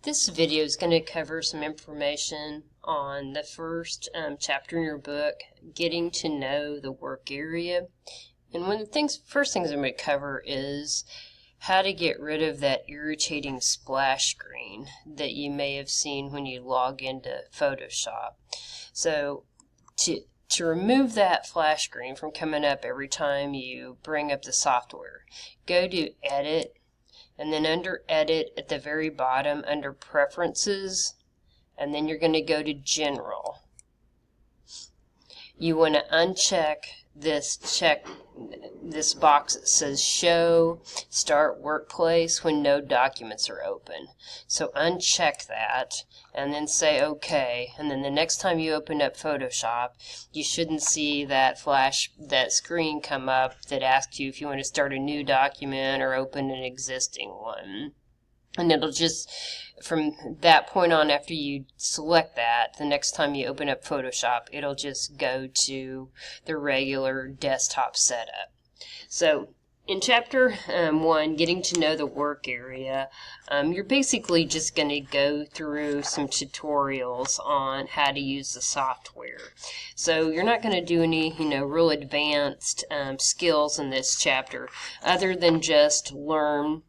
This video is going to cover some information on the first chapter in your book, Getting to Know the Work Area. And one of the first things I'm going to cover is how to get rid of that irritating splash screen that you may have seen when you log into Photoshop. So to remove that flash screen from coming up every time you bring up the software, go to Edit, and then under Edit at the very bottom under Preferences, and then you're going to go to General. You want to uncheck this box that says Show Start Workplace when no documents are open. So uncheck that and then say OK, and then the next time you open up Photoshop, you shouldn't see that screen come up that asks you if you want to start a new document or open an existing one. And it'll just, from that point on, after you select that, the next time you open up Photoshop, it'll just go to the regular desktop setup. So in Chapter 1, Getting to Know the Work Area, you're basically just going to go through some tutorials on how to use the software. So you're not going to do any, real advanced skills in this chapter, other than just learn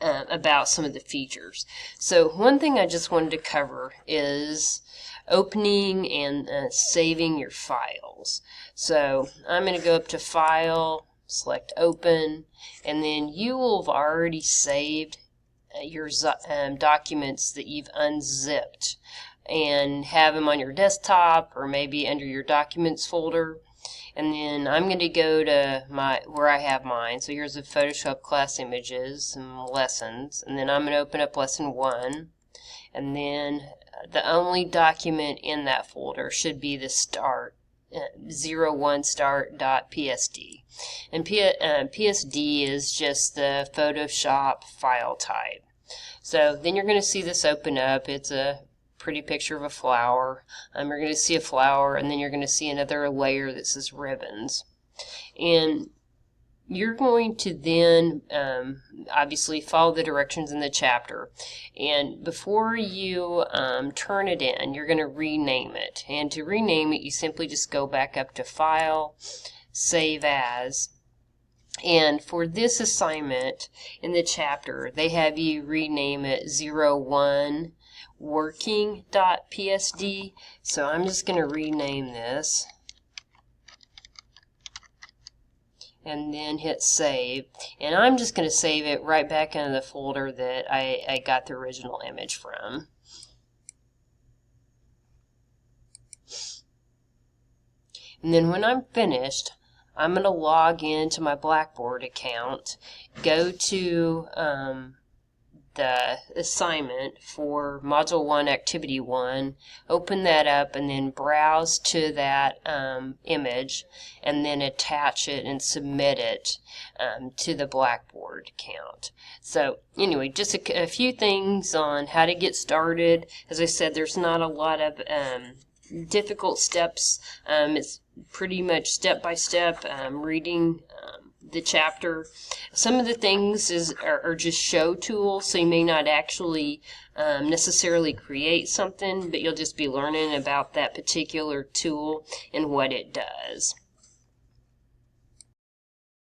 about some of the features. So one thing I just wanted to cover is opening and saving your files. So I'm going to go up to File, select Open, and then you will have already saved your documents that you've unzipped and have them on your desktop or maybe under your Documents folder. And then I'm going to go to where I have mine. So here's the Photoshop class images and lessons. And then I'm going to open up lesson 1. And then the only document in that folder should be the start, 01start.psd. And PSD is just the Photoshop file type. So then you're going to see this open up. It's a pretty picture of a flower. You're going to see a flower, and then you're going to see another layer that says ribbons. And you're going to then obviously follow the directions in the chapter. And before you turn it in, you're going to rename it. And to rename it, you simply just go back up to File, Save As. And for this assignment in the chapter, they have you rename it 01 working.psd. So I'm just going to rename this and then hit save, and I'm just going to save it right back into the folder that I got the original image from. And then when I'm finished, I'm going to log into my Blackboard account, go to the assignment for Module 1, Activity 1, open that up, and then browse to that image, and then attach it and submit it to the Blackboard account. So anyway, just a few things on how to get started. As I said, there's not a lot of difficult steps. It's pretty much step-by-step reading the chapter. Some of the things are just show tools, so you may not actually necessarily create something, but you'll just be learning about that particular tool and what it does.